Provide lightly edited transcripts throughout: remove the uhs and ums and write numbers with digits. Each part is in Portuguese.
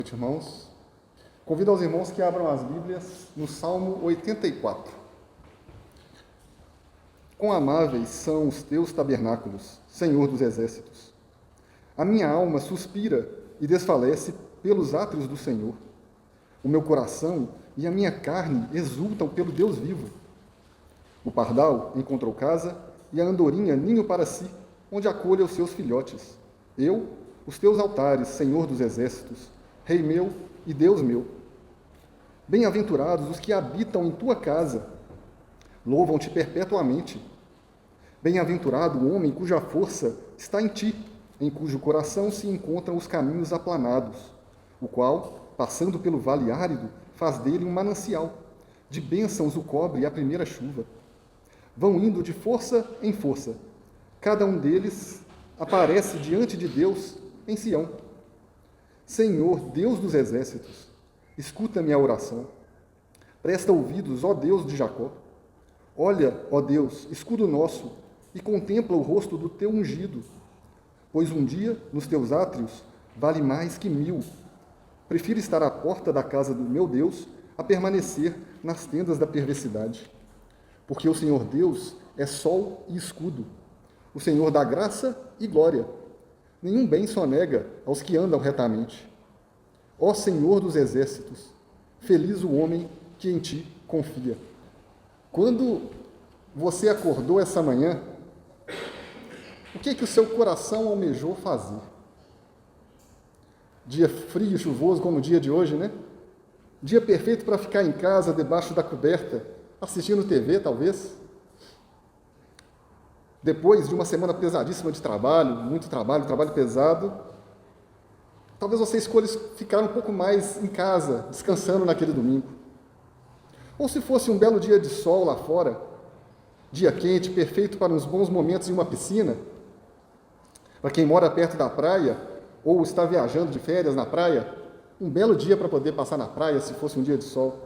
Boa noite, irmãos. Convido aos irmãos que abram as Bíblias no Salmo 84. Quão amáveis são os teus tabernáculos, Senhor dos exércitos. A minha alma suspira e desfalece pelos átrios do Senhor. O meu coração e a minha carne exultam pelo Deus vivo. O pardal encontrou casa e a andorinha ninho para si, onde acolha os seus filhotes. Eu, os teus altares, Senhor dos exércitos, Rei meu e Deus meu. Bem-aventurados os que habitam em tua casa, louvam-te perpetuamente. Bem-aventurado o homem cuja força está em ti, em cujo coração se encontram os caminhos aplanados, o qual, passando pelo vale árido, faz dele um manancial. De bênçãos o cobre a primeira chuva. Vão indo de força em força. Cada um deles aparece diante de Deus em Sião. Senhor, Deus dos exércitos, escuta minha oração. Presta ouvidos, ó Deus de Jacó. Olha, ó Deus, escudo nosso, e contempla o rosto do teu ungido. Pois um dia, nos teus átrios, vale mais que 1000. Prefiro estar à porta da casa do meu Deus a permanecer nas tendas da perversidade. Porque o Senhor Deus é sol e escudo, o Senhor dá graça e glória. Nenhum bem sonega aos que andam retamente. Ó Senhor dos exércitos, feliz o homem que em ti confia. Quando você acordou essa manhã, o que o seu coração almejou fazer? Dia frio e chuvoso como o dia de hoje, né? Dia perfeito para ficar em casa, debaixo da coberta, assistindo TV, talvez. Depois de uma semana pesadíssima de trabalho, muito trabalho, trabalho pesado, talvez você escolha ficar um pouco mais em casa, descansando naquele domingo. Ou se fosse um belo dia de sol lá fora, dia quente, perfeito para uns bons momentos em uma piscina, para quem mora perto da praia, ou está viajando de férias na praia, um belo dia para poder passar na praia, se fosse um dia de sol.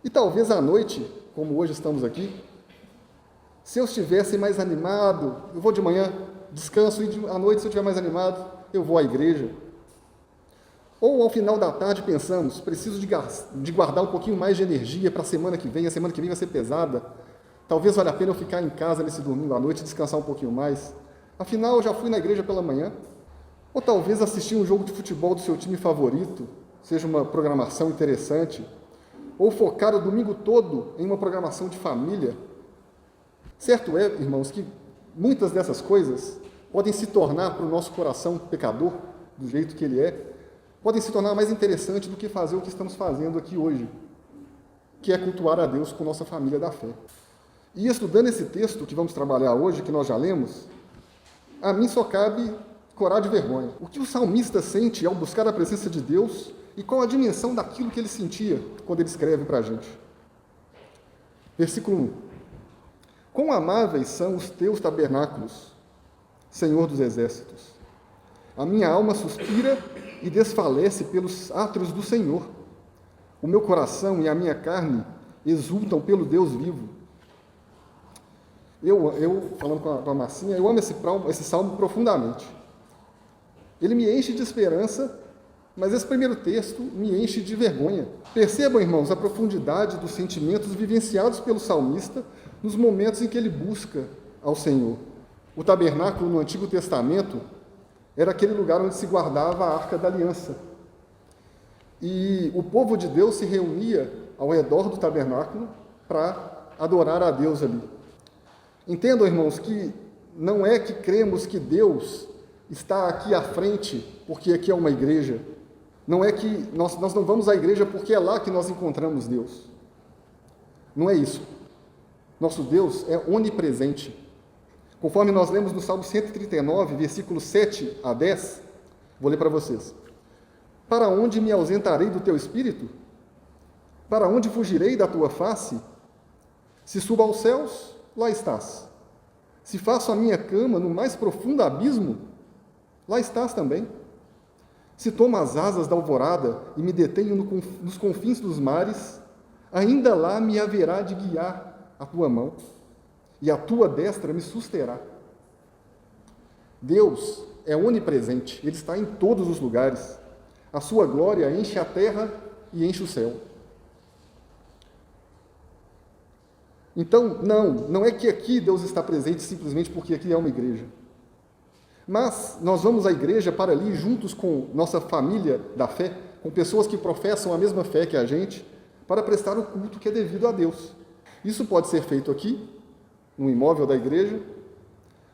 E talvez à noite, como hoje estamos aqui, se eu estivesse mais animado, eu vou de manhã, descanso, e à noite, se eu estiver mais animado, eu vou à igreja. Ou ao final da tarde pensamos, preciso de guardar um pouquinho mais de energia para a semana que vem vai ser pesada. Talvez valha a pena eu ficar em casa nesse domingo à noite e descansar um pouquinho mais. Afinal, eu já fui na igreja pela manhã. Ou talvez assistir um jogo de futebol do seu time favorito, seja uma programação interessante. Ou focar o domingo todo em uma programação de família. Certo é, irmãos, que muitas dessas coisas podem se tornar para o nosso coração pecador, do jeito que ele é, podem se tornar mais interessante do que fazer o que estamos fazendo aqui hoje, que é cultuar a Deus com nossa família da fé. E estudando esse texto que vamos trabalhar hoje, que nós já lemos, a mim só cabe corar de vergonha. O que o salmista sente ao buscar a presença de Deus e qual a dimensão daquilo que ele sentia quando ele escreve para a gente. Versículo 1. Quão amáveis são os teus tabernáculos, Senhor dos exércitos. A minha alma suspira e desfalece pelos átrios do Senhor. O meu coração e a minha carne exultam pelo Deus vivo. Eu falando com a Marcinha, eu amo esse salmo profundamente. Ele me enche de esperança, mas esse primeiro texto me enche de vergonha. Percebam, irmãos, a profundidade dos sentimentos vivenciados pelo salmista nos momentos em que ele busca ao Senhor. O tabernáculo no Antigo Testamento era aquele lugar onde se guardava a Arca da Aliança. E o povo de Deus se reunia ao redor do tabernáculo para adorar a Deus ali. Entendam, irmãos, que não é que cremos que Deus está aqui à frente porque aqui é uma igreja. Não é que nós não vamos à igreja porque é lá que nós encontramos Deus. Não é isso. Nosso Deus é onipresente. Conforme nós lemos no Salmo 139, versículos 7 a 10, vou ler para vocês. Para onde me ausentarei do teu espírito? Para onde fugirei da tua face? Se subo aos céus, lá estás. Se faço a minha cama no mais profundo abismo, lá estás também. Se tomo as asas da alvorada e me detenho nos confins dos mares, ainda lá me haverá de guiar a tua mão, e a tua destra me susterá. Deus é onipresente, ele está em todos os lugares. A sua glória enche a terra e enche o céu. Então, não é que aqui Deus está presente simplesmente porque aqui é uma igreja. Mas nós vamos à igreja para ali, juntos com nossa família da fé, com pessoas que professam a mesma fé que a gente, para prestar o culto que é devido a Deus. Isso pode ser feito aqui, no imóvel da igreja,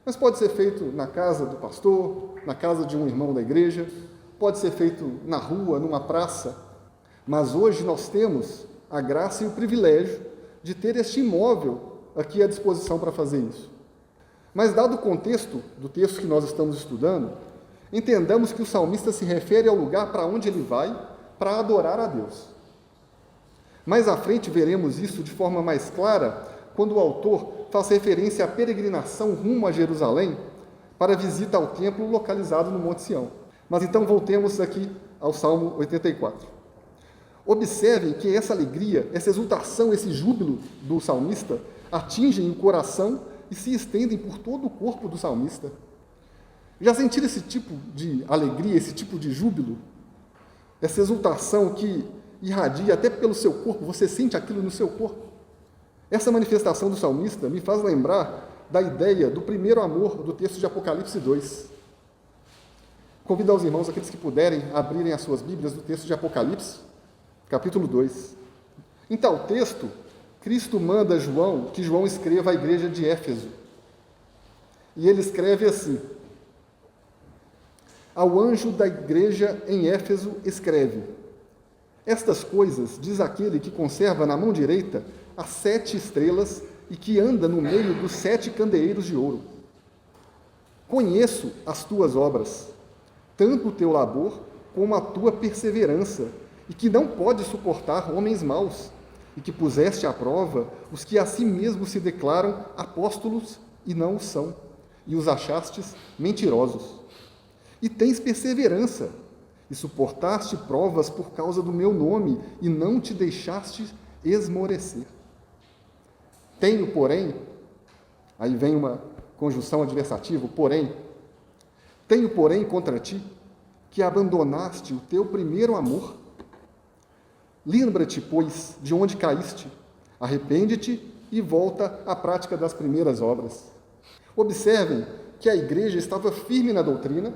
mas pode ser feito na casa do pastor, na casa de um irmão da igreja, pode ser feito na rua, numa praça. Mas hoje nós temos a graça e o privilégio de ter este imóvel aqui à disposição para fazer isso. Mas, dado o contexto do texto que nós estamos estudando, entendamos que o salmista se refere ao lugar para onde ele vai para adorar a Deus. Mais à frente veremos isso de forma mais clara quando o autor faz referência à peregrinação rumo a Jerusalém para a visita ao templo localizado no Monte Sião. Mas então voltemos aqui ao Salmo 84. Observem que essa alegria, essa exultação, esse júbilo do salmista atingem o coração e se estendem por todo o corpo do salmista. Já sentiram esse tipo de alegria, esse tipo de júbilo? Essa exultação que irradia até pelo seu corpo, você sente aquilo no seu corpo? Essa manifestação do salmista me faz lembrar da ideia do primeiro amor do texto de Apocalipse 2. Convido aos irmãos, aqueles que puderem, abrirem as suas Bíblias do texto de Apocalipse, capítulo 2. Em tal texto, Cristo manda que João escreva à igreja de Éfeso. E ele escreve assim: ao anjo da igreja em Éfeso escreve: estas coisas diz aquele que conserva na mão direita as 7 estrelas e que anda no meio dos 7 candeeiros de ouro. Conheço as tuas obras, tanto o teu labor como a tua perseverança, e que não pode suportar homens maus, e que puseste à prova os que a si mesmos se declaram apóstolos e não o são, e os achastes mentirosos. E tens perseverança, e suportaste provas por causa do meu nome, e não te deixaste esmorecer. Tenho, porém, aí vem uma conjunção adversativa, tenho, porém, contra ti, que abandonaste o teu primeiro amor. Lembra-te, pois, de onde caíste, arrepende-te e volta à prática das primeiras obras. Observem que a igreja estava firme na doutrina,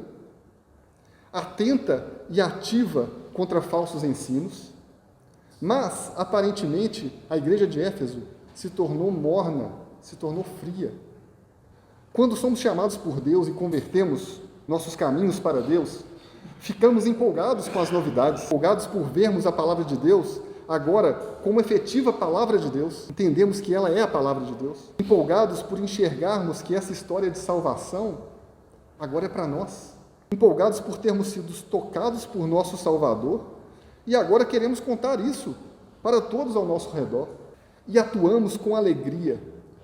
atenta e ativa contra falsos ensinos, mas, aparentemente, a igreja de Éfeso se tornou morna, se tornou fria. Quando somos chamados por Deus e convertemos nossos caminhos para Deus, ficamos empolgados com as novidades, empolgados por vermos a palavra de Deus agora como efetiva palavra de Deus. Entendemos que ela é a palavra de Deus. Empolgados por enxergarmos que essa história de salvação agora é para nós. Empolgados por termos sido tocados por nosso Salvador e agora queremos contar isso para todos ao nosso redor. E atuamos com alegria,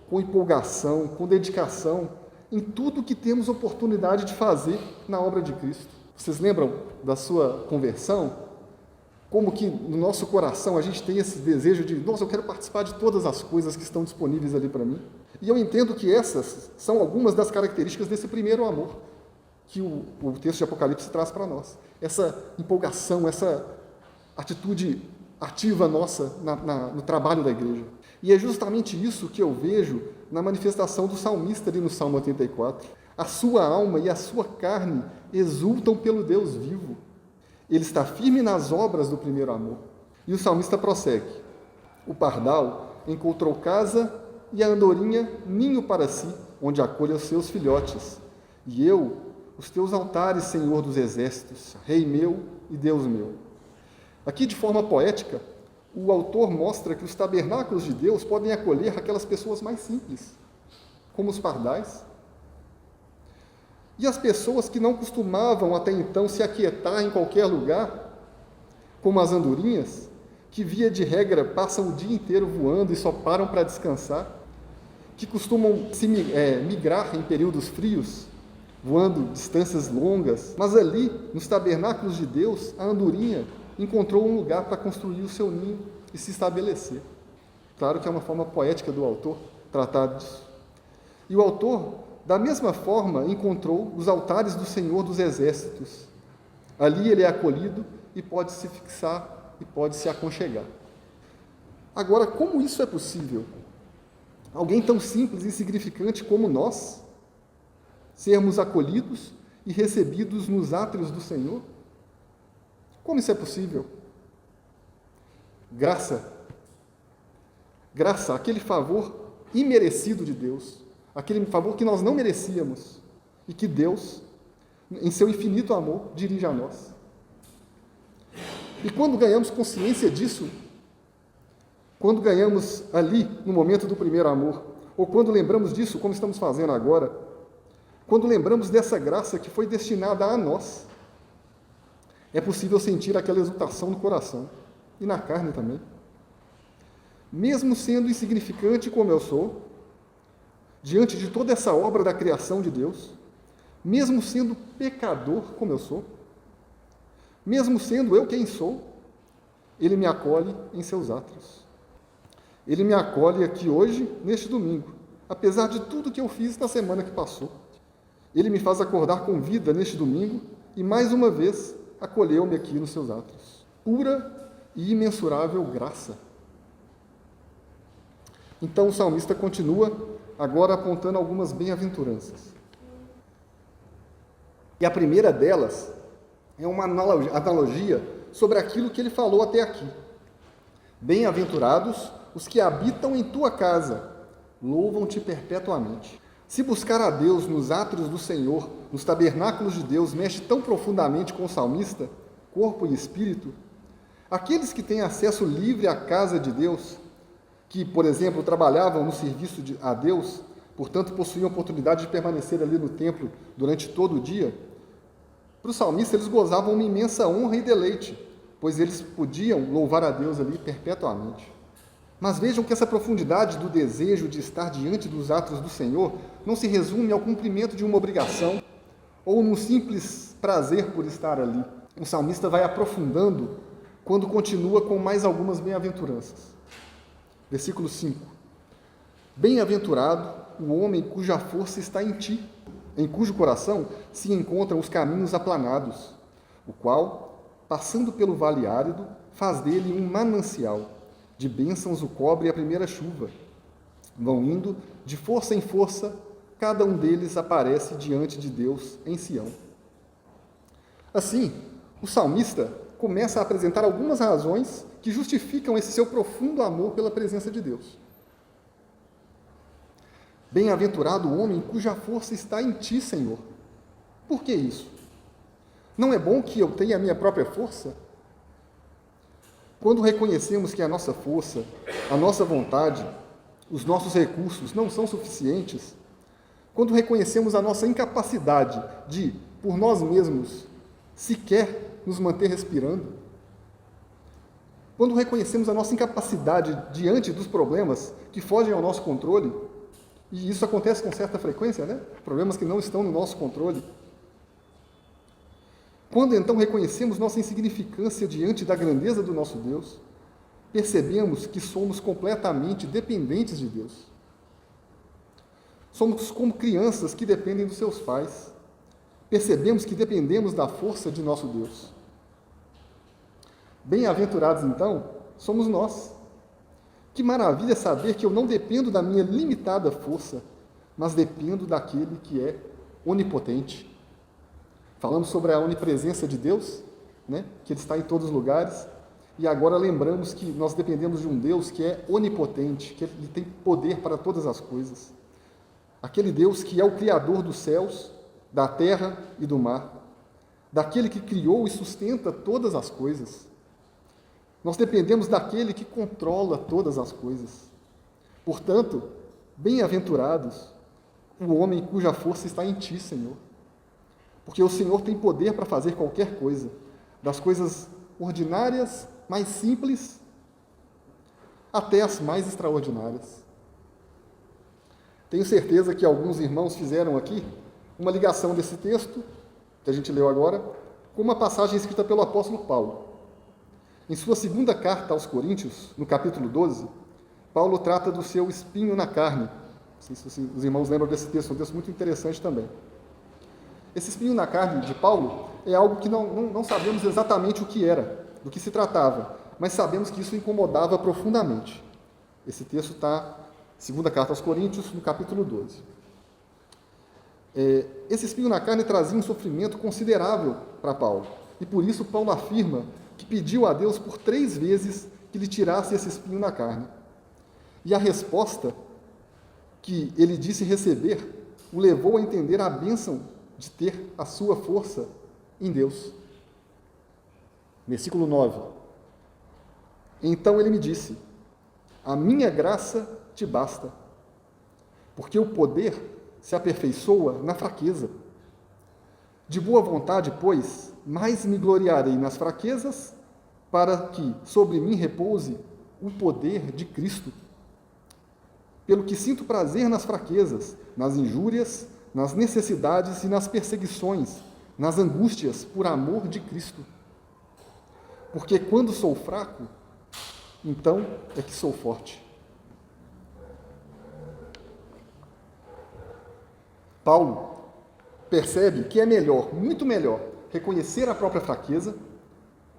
com empolgação, com dedicação em tudo que temos oportunidade de fazer na obra de Cristo. Vocês lembram da sua conversão? Como que no nosso coração a gente tem esse desejo de, nossa, eu quero participar de todas as coisas que estão disponíveis ali para mim. E eu entendo que essas são algumas das características desse primeiro amor que o texto de Apocalipse traz para nós. Essa empolgação, essa atitude ativa nossa no trabalho da igreja. E é justamente isso que eu vejo na manifestação do salmista ali no Salmo 84. A sua alma e a sua carne exultam pelo Deus vivo. Ele está firme nas obras do primeiro amor. E o salmista prossegue: o pardal encontrou casa e a andorinha ninho para si, onde acolhe os seus filhotes. E eu, os teus altares, Senhor dos exércitos, Rei meu e Deus meu. Aqui, de forma poética, o autor mostra que os tabernáculos de Deus podem acolher aquelas pessoas mais simples, como os pardais. E as pessoas que não costumavam até então se aquietar em qualquer lugar, como as andorinhas, que via de regra passam o dia inteiro voando e só param para descansar, que costumam migrar em períodos frios, voando distâncias longas, mas ali, nos tabernáculos de Deus, a andorinha encontrou um lugar para construir o seu ninho e se estabelecer. Claro que é uma forma poética do autor tratar disso. E o autor da mesma forma encontrou os altares do Senhor dos Exércitos. Ali ele é acolhido e pode se fixar e pode se aconchegar. Agora, como isso é possível? Alguém tão simples e insignificante como nós, sermos acolhidos e recebidos nos átrios do Senhor? Como isso é possível? Graça. Graça, aquele favor imerecido de Deus, aquele favor que nós não merecíamos e que Deus, em seu infinito amor, dirige a nós. E quando ganhamos consciência disso, quando ganhamos ali, no momento do primeiro amor, ou quando lembramos disso, como estamos fazendo agora, quando lembramos dessa graça que foi destinada a nós, é possível sentir aquela exultação no coração e na carne também. Mesmo sendo insignificante como eu sou, diante de toda essa obra da criação de Deus, mesmo sendo pecador como eu sou, mesmo sendo eu quem sou, Ele me acolhe em seus átrios. Ele me acolhe aqui hoje, neste domingo, apesar de tudo que eu fiz na semana que passou. Ele me faz acordar com vida neste domingo e, mais uma vez, acolheu-me aqui nos seus átrios. Pura e imensurável graça. Então o salmista continua, agora apontando algumas bem-aventuranças. E a primeira delas é uma analogia sobre aquilo que ele falou até aqui. Bem-aventurados os que habitam em tua casa, louvam-te perpetuamente. Se buscar a Deus nos átrios do Senhor, nos tabernáculos de Deus, mexe tão profundamente com o salmista, corpo e espírito, aqueles que têm acesso livre à casa de Deus, que, por exemplo, trabalhavam no serviço a Deus, portanto, possuíam oportunidade de permanecer ali no templo durante todo o dia, para o salmista eles gozavam uma imensa honra e deleite, pois eles podiam louvar a Deus ali perpetuamente. Mas vejam que essa profundidade do desejo de estar diante dos átrios do Senhor não se resume ao cumprimento de uma obrigação ou num simples prazer por estar ali. O salmista vai aprofundando quando continua com mais algumas bem-aventuranças. Versículo 5. Bem-aventurado o homem cuja força está em ti, em cujo coração se encontram os caminhos aplanados, o qual, passando pelo vale árido, faz dele um manancial. De bênçãos o cobre a primeira chuva. Vão indo de força em força, cada um deles aparece diante de Deus em Sião. Assim, o salmista começa a apresentar algumas razões que justificam esse seu profundo amor pela presença de Deus. Bem-aventurado o homem cuja força está em ti, Senhor. Por que isso? Não é bom que eu tenha a minha própria força? Quando reconhecemos que a nossa força, a nossa vontade, os nossos recursos não são suficientes, quando reconhecemos a nossa incapacidade de, por nós mesmos, sequer nos manter respirando, quando reconhecemos a nossa incapacidade diante dos problemas que fogem ao nosso controle, e isso acontece com certa frequência, né? Problemas que não estão no nosso controle. Quando então reconhecemos nossa insignificância diante da grandeza do nosso Deus, percebemos que somos completamente dependentes de Deus. Somos como crianças que dependem dos seus pais. Percebemos que dependemos da força de nosso Deus. Bem-aventurados, então, somos nós. Que maravilha saber que eu não dependo da minha limitada força, mas dependo daquele que é onipotente. Falamos sobre a onipresença de Deus, né? Que Ele está em todos os lugares, e agora lembramos que nós dependemos de um Deus que é onipotente, que Ele tem poder para todas as coisas. Aquele Deus que é o Criador dos céus, da terra e do mar, daquele que criou e sustenta todas as coisas. Nós dependemos daquele que controla todas as coisas. Portanto, bem-aventurados o homem cuja força está em ti, Senhor. Porque o Senhor tem poder para fazer qualquer coisa, das coisas ordinárias, mais simples, até as mais extraordinárias. Tenho certeza que alguns irmãos fizeram aqui uma ligação desse texto, que a gente leu agora, com uma passagem escrita pelo apóstolo Paulo. Em sua segunda carta aos Coríntios, no capítulo 12, Paulo trata do seu espinho na carne, Não sei se os irmãos lembram desse texto, é um texto muito interessante também. Esse espinho na carne de Paulo é algo que não sabemos exatamente o que era, do que se tratava, mas sabemos que isso incomodava profundamente. Esse texto está, segunda carta aos Coríntios, no capítulo 12. Esse espinho na carne trazia um sofrimento considerável para Paulo, e por isso Paulo afirma que pediu a Deus por 3 vezes que lhe tirasse esse espinho na carne. E a resposta que ele disse receber o levou a entender a bênção de ter a sua força em Deus. Versículo 9. Então ele me disse: a minha graça te basta, porque o poder se aperfeiçoa na fraqueza. De boa vontade, pois, mais me gloriarei nas fraquezas, para que sobre mim repouse o poder de Cristo. Pelo que sinto prazer nas fraquezas, nas injúrias, nas necessidades e nas perseguições, nas angústias por amor de Cristo. Porque quando sou fraco, então é que sou forte. Paulo percebe que é melhor, muito melhor, reconhecer a própria fraqueza,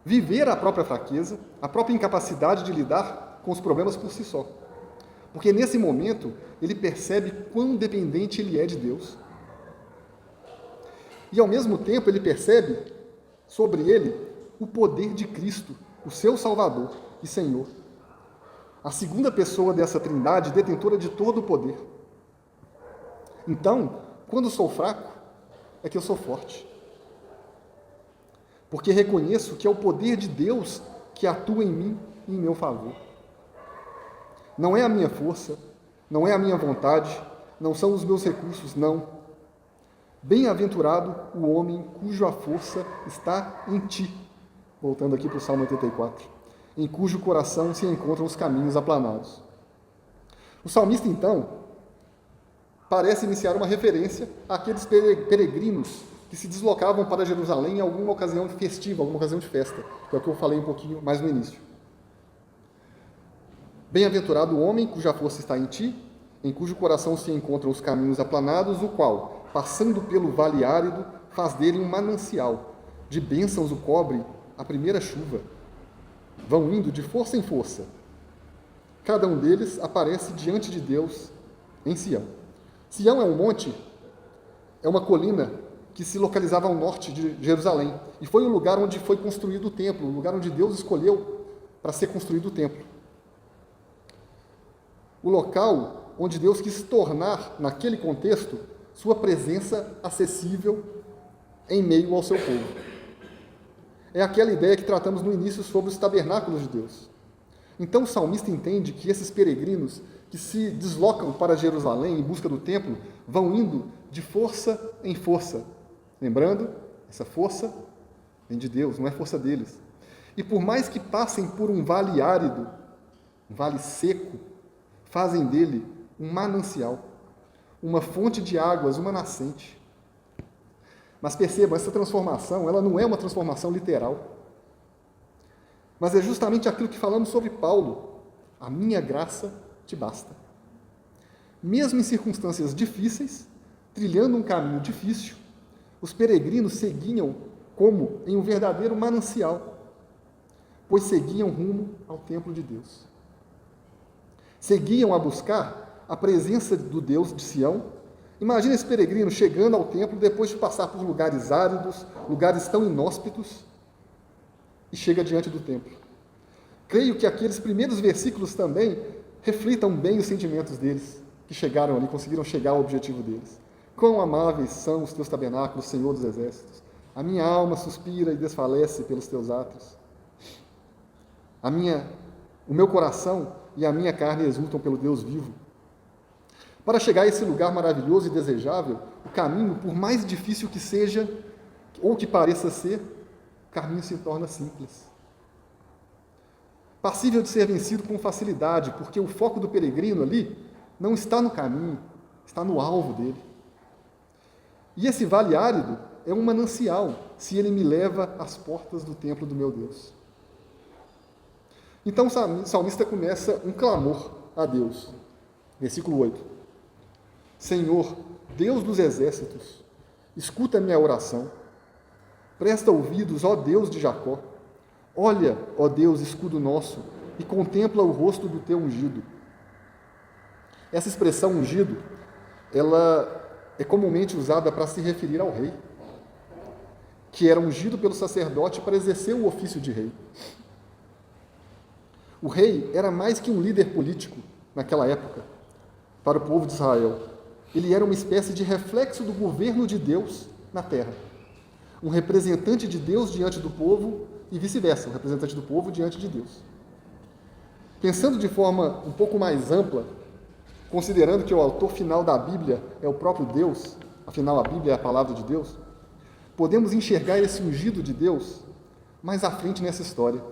viver a própria fraqueza, a própria incapacidade de lidar com os problemas por si só. Porque nesse momento ele percebe quão dependente ele é de Deus. E ao mesmo tempo ele percebe sobre ele o poder de Cristo, o seu Salvador e Senhor. A segunda pessoa dessa trindade, detentora de todo o poder. Então, quando sou fraco, é que eu sou forte. Porque reconheço que é o poder de Deus que atua em mim e em meu favor. Não é a minha força, não é a minha vontade, não são os meus recursos, não. Bem-aventurado o homem cuja força está em ti. Voltando aqui para o Salmo 84. Em cujo coração se encontram os caminhos aplanados. O salmista, então, parece iniciar uma referência àqueles peregrinos que se deslocavam para Jerusalém em alguma ocasião festiva, alguma ocasião de festa, que é o que eu falei um pouquinho mais no início. Bem-aventurado o homem cuja força está em ti, em cujo coração se encontram os caminhos aplanados, o qual, passando pelo vale árido, faz dele um manancial, de bênçãos o cobre a primeira chuva. Vão indo de força em força. Cada um deles aparece diante de Deus em Sião. Sião é um monte, é uma colina que se localizava ao norte de Jerusalém. E foi o lugar onde foi construído o templo, o lugar onde Deus escolheu para ser construído o templo. O local onde Deus quis tornar, naquele contexto, sua presença acessível em meio ao seu povo. É aquela ideia que tratamos no início sobre os tabernáculos de Deus. Então o salmista entende que esses peregrinos que se deslocam para Jerusalém em busca do templo vão indo de força em força. Lembrando, essa força vem de Deus, não é força deles. E por mais que passem por um vale árido, um vale seco, fazem dele um manancial, uma fonte de águas, uma nascente. Mas percebam, essa transformação, ela não é uma transformação literal. Mas é justamente aquilo que falamos sobre Paulo. A minha graça te basta. Mesmo em circunstâncias difíceis, trilhando um caminho difícil, os peregrinos seguiam como em um verdadeiro manancial, pois seguiam rumo ao templo de Deus. Seguiam a buscar a presença do Deus de Sião. Imagina esse peregrino chegando ao templo depois de passar por lugares áridos, lugares tão inóspitos, e chega diante do templo. Creio que aqueles primeiros versículos também reflitam bem os sentimentos deles, que chegaram ali, conseguiram chegar ao objetivo deles. Quão amáveis são os teus tabernáculos, Senhor dos Exércitos! A minha alma suspira e desfalece pelos teus atos. O meu coração e a minha carne exultam pelo Deus vivo. Para chegar a esse lugar maravilhoso e desejável, o caminho, por mais difícil que seja, ou que pareça ser, o caminho se torna simples. Passível de ser vencido com facilidade, porque o foco do peregrino ali não está no caminho, está no alvo dele. E esse vale árido é um manancial, se ele me leva às portas do templo do meu Deus. Então o salmista começa um clamor a Deus. Versículo 8. Senhor, Deus dos exércitos, escuta minha oração. Presta ouvidos, ó Deus de Jacó. Olha, ó Deus, escudo nosso, e contempla o rosto do teu ungido. Essa expressão ungido, ela é comumente usada para se referir ao rei, que era ungido pelo sacerdote para exercer o ofício de rei. O rei era mais que um líder político naquela época, para o povo de Israel. Ele era uma espécie de reflexo do governo de Deus na terra. Um representante de Deus diante do povo e vice-versa, um representante do povo diante de Deus. Pensando de forma um pouco mais ampla, considerando que o autor final da Bíblia é o próprio Deus, afinal a Bíblia é a palavra de Deus, podemos enxergar esse ungido de Deus mais à frente nessa história.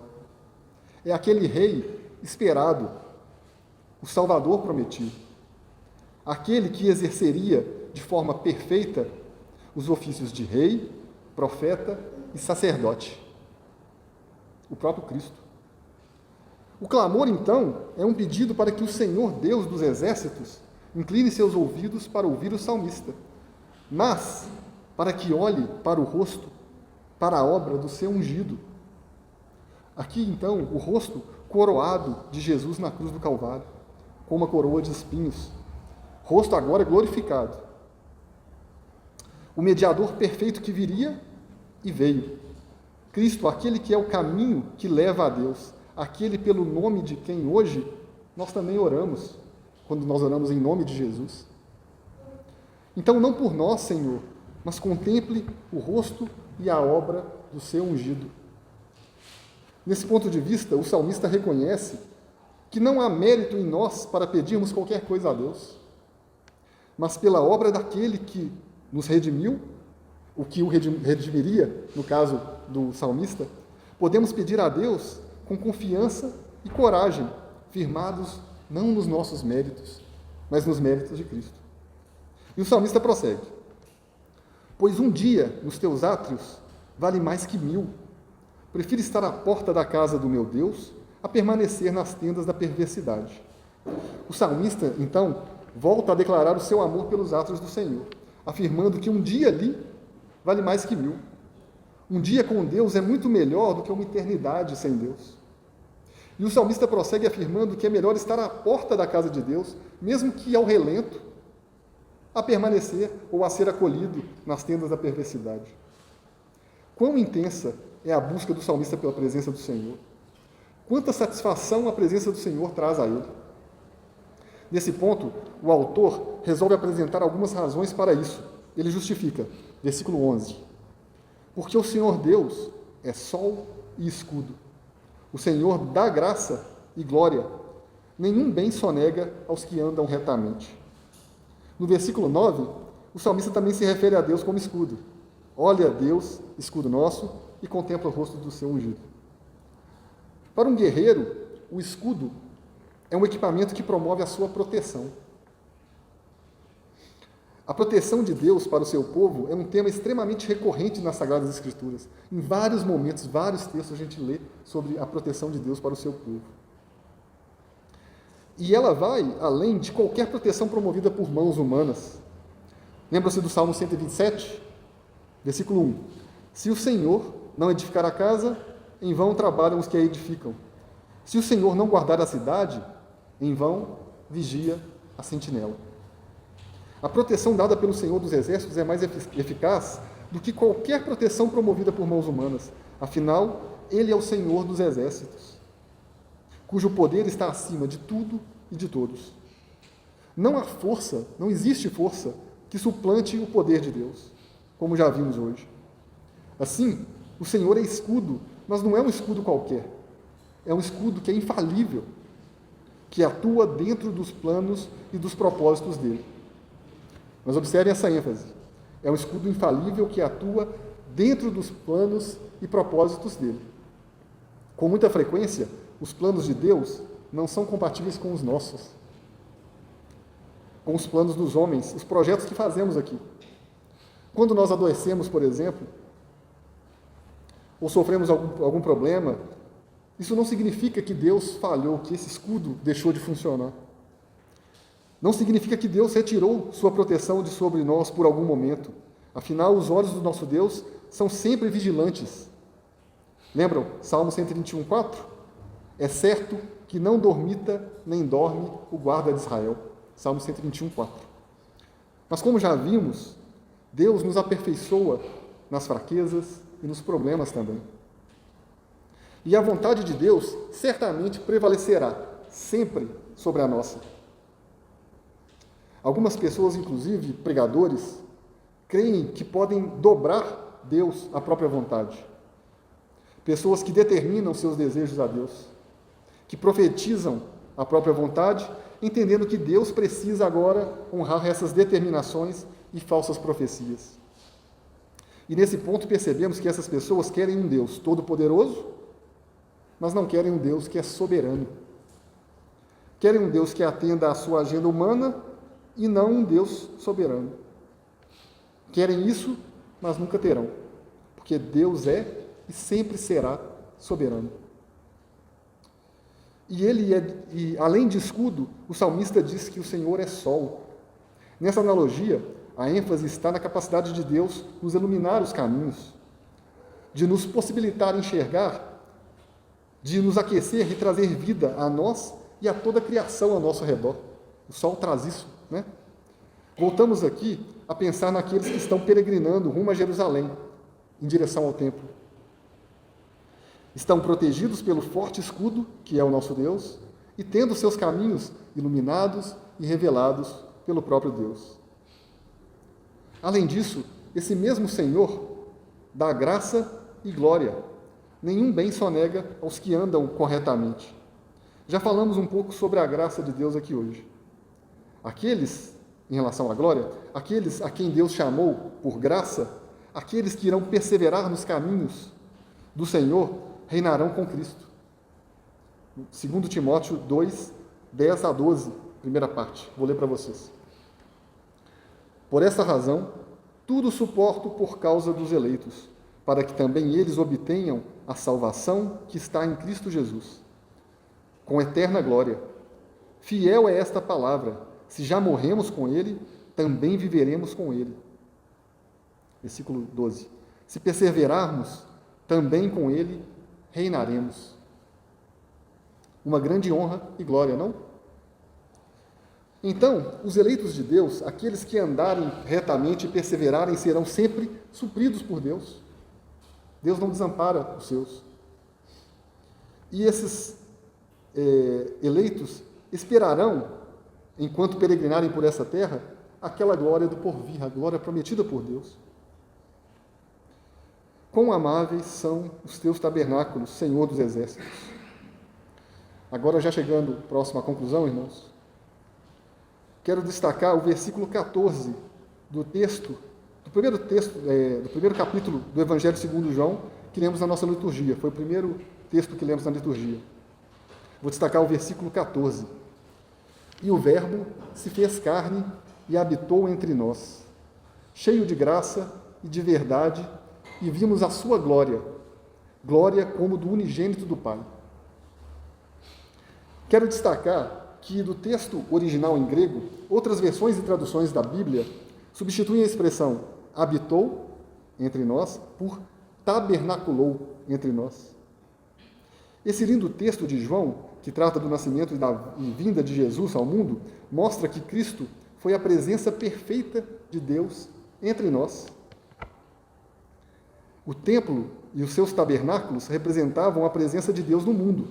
É aquele rei esperado, o Salvador prometido, aquele que exerceria de forma perfeita os ofícios de rei, profeta e sacerdote, o próprio Cristo. O clamor, então, é um pedido para que o Senhor Deus dos exércitos incline seus ouvidos para ouvir o salmista, mas para que olhe para o rosto, para a obra do seu ungido. Aqui, então, o rosto coroado de Jesus na cruz do Calvário, com uma coroa de espinhos. Rosto agora glorificado. O mediador perfeito que viria e veio. Cristo, aquele que é o caminho que leva a Deus, aquele pelo nome de quem hoje nós também oramos, quando nós oramos em nome de Jesus. Então, não por nós, Senhor, mas contemple o rosto e a obra do seu ungido. Nesse ponto de vista, o salmista reconhece que não há mérito em nós para pedirmos qualquer coisa a Deus, mas pela obra daquele que nos redimiu, o que o redimiria, no caso do salmista, podemos pedir a Deus com confiança e coragem, firmados não nos nossos méritos, mas nos méritos de Cristo. E o salmista prossegue: pois um dia nos teus átrios vale mais que 1000. Prefiro estar à porta da casa do meu Deus a permanecer nas tendas da perversidade. O salmista, então, volta a declarar o seu amor pelos atos do Senhor, afirmando que um dia ali vale mais que 1000. Um dia com Deus é muito melhor do que uma eternidade sem Deus. E o salmista prossegue afirmando que é melhor estar à porta da casa de Deus, mesmo que ao relento, a permanecer ou a ser acolhido nas tendas da perversidade. Quão intensa é a busca do salmista pela presença do Senhor. Quanta satisfação a presença do Senhor traz a ele. Nesse ponto, o autor resolve apresentar algumas razões para isso. Ele justifica, versículo 11. Porque o Senhor Deus é sol e escudo. O Senhor dá graça e glória. Nenhum bem sonega aos que andam retamente. No versículo 9, o salmista também se refere a Deus como escudo. Olha, Deus, escudo nosso, e contempla o rosto do seu ungido. Para um guerreiro, o escudo é um equipamento que promove a sua proteção. A proteção de Deus para o seu povo é um tema extremamente recorrente nas Sagradas Escrituras. Em vários momentos, vários textos a gente lê sobre a proteção de Deus para o seu povo. E ela vai além de qualquer proteção promovida por mãos humanas. Lembra-se do Salmo 127, versículo 1. Se o Senhor não edificar a casa, em vão trabalham os que a edificam. Se o Senhor não guardar a cidade, em vão vigia a sentinela. A proteção dada pelo Senhor dos Exércitos é mais eficaz do que qualquer proteção promovida por mãos humanas. Afinal, Ele é o Senhor dos Exércitos, cujo poder está acima de tudo e de todos. Não há força, não existe força que suplante o poder de Deus, como já vimos hoje. Assim, o Senhor é escudo, mas não é um escudo qualquer. É um escudo que é infalível, que atua dentro dos planos e dos propósitos dele. Mas observem essa ênfase. É um escudo infalível que atua dentro dos planos e propósitos dele. Com muita frequência, os planos de Deus não são compatíveis com os nossos, com os planos dos homens, os projetos que fazemos aqui. Quando nós adoecemos, por exemplo, ou sofremos algum problema, isso não significa que Deus falhou, que esse escudo deixou de funcionar. Não significa que Deus retirou sua proteção de sobre nós por algum momento. Afinal, os olhos do nosso Deus são sempre vigilantes. Lembram? Salmo 121:4? É certo que não dormita nem dorme o guarda de Israel. Salmo 121:4. Mas como já vimos, Deus nos aperfeiçoa nas fraquezas e nos problemas também. E a vontade de Deus certamente prevalecerá sempre sobre a nossa. Algumas pessoas, inclusive pregadores, creem que podem dobrar Deus à própria vontade. Pessoas que determinam seus desejos a Deus, que profetizam a própria vontade, entendendo que Deus precisa agora honrar essas determinações e falsas profecias. E nesse ponto percebemos que essas pessoas querem um Deus todo-poderoso, mas não querem um Deus que é soberano. Querem um Deus que atenda à sua agenda humana e não um Deus soberano. Querem isso, mas nunca terão, porque Deus é e sempre será soberano. E além de escudo, o salmista diz que o Senhor é sol. Nessa analogia, a ênfase está na capacidade de Deus nos iluminar os caminhos, de nos possibilitar enxergar, de nos aquecer e trazer vida a nós e a toda a criação ao nosso redor. O sol traz isso, né? Voltamos aqui a pensar naqueles que estão peregrinando rumo a Jerusalém, em direção ao templo. Estão protegidos pelo forte escudo, que é o nosso Deus, e tendo seus caminhos iluminados e revelados pelo próprio Deus. Além disso, esse mesmo Senhor dá graça e glória. Nenhum bem sonega aos que andam corretamente. Já falamos um pouco sobre a graça de Deus aqui hoje. Aqueles, em relação à glória, aqueles a quem Deus chamou por graça, aqueles que irão perseverar nos caminhos do Senhor, reinarão com Cristo. 2 Timóteo 2, 10 a 12, primeira parte. Vou ler para vocês. Por esta razão, tudo suporto por causa dos eleitos, para que também eles obtenham a salvação que está em Cristo Jesus, com eterna glória. Fiel é esta palavra: se já morremos com Ele, também viveremos com Ele. Versículo 12. Se perseverarmos, também com Ele reinaremos. Uma grande honra e glória, não? Então, os eleitos de Deus, aqueles que andarem retamente e perseverarem, serão sempre supridos por Deus. Deus não desampara os seus. E esses eleitos esperarão, enquanto peregrinarem por essa terra, aquela glória do porvir, a glória prometida por Deus. Quão amáveis são os teus tabernáculos, Senhor dos exércitos. Agora, já chegando próximo à conclusão, irmãos, quero destacar o versículo 14 do primeiro capítulo do Evangelho segundo João, que lemos na nossa liturgia. Foi o primeiro texto que lemos na liturgia. Vou destacar o versículo 14. E o Verbo se fez carne e habitou entre nós, cheio de graça e de verdade, e vimos a sua glória, glória como do unigênito do Pai. Quero destacar que do texto original em grego, outras versões e traduções da Bíblia substituem a expressão habitou entre nós por tabernaculou entre nós. Esse lindo texto de João, que trata do nascimento e vinda de Jesus ao mundo, mostra que Cristo foi a presença perfeita de Deus entre nós. O templo e os seus tabernáculos representavam a presença de Deus no mundo,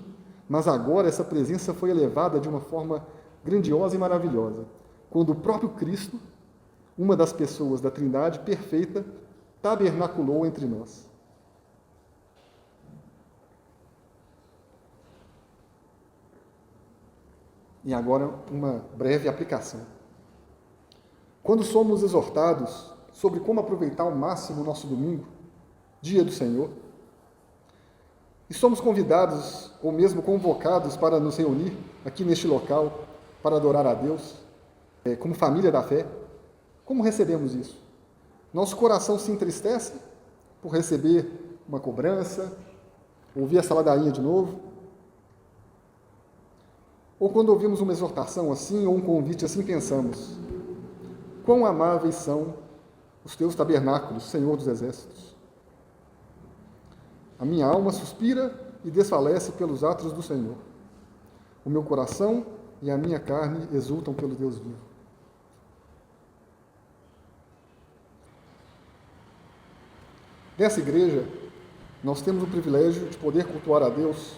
mas agora essa presença foi elevada de uma forma grandiosa e maravilhosa, quando o próprio Cristo, uma das pessoas da Trindade perfeita, tabernaculou entre nós. E agora uma breve aplicação. Quando somos exortados sobre como aproveitar ao máximo o nosso domingo, dia do Senhor, e somos convidados ou mesmo convocados para nos reunir aqui neste local para adorar a Deus, como família da fé, como recebemos isso? Nosso coração se entristece por receber uma cobrança, ouvir essa ladainha de novo? Ou quando ouvimos uma exortação assim, ou um convite assim, pensamos: quão amáveis são os teus tabernáculos, Senhor dos exércitos. A minha alma suspira e desfalece pelos atos do Senhor. O meu coração e a minha carne exultam pelo Deus vivo. Nessa igreja, nós temos o privilégio de poder cultuar a Deus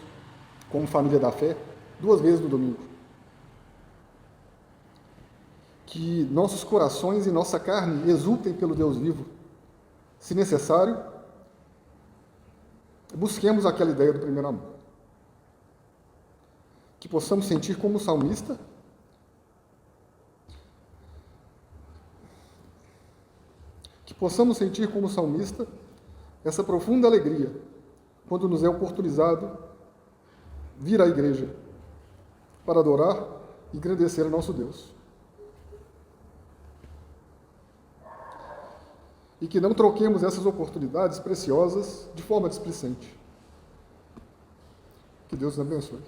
como família da fé 2 vezes no domingo. Que nossos corações e nossa carne exultem pelo Deus vivo. Se necessário, busquemos aquela ideia do primeiro amor. Que possamos sentir como salmista, essa profunda alegria quando nos é oportunizado vir à igreja para adorar e engrandecer o nosso Deus. E que não troquemos essas oportunidades preciosas de forma displicente. Que Deus nos abençoe.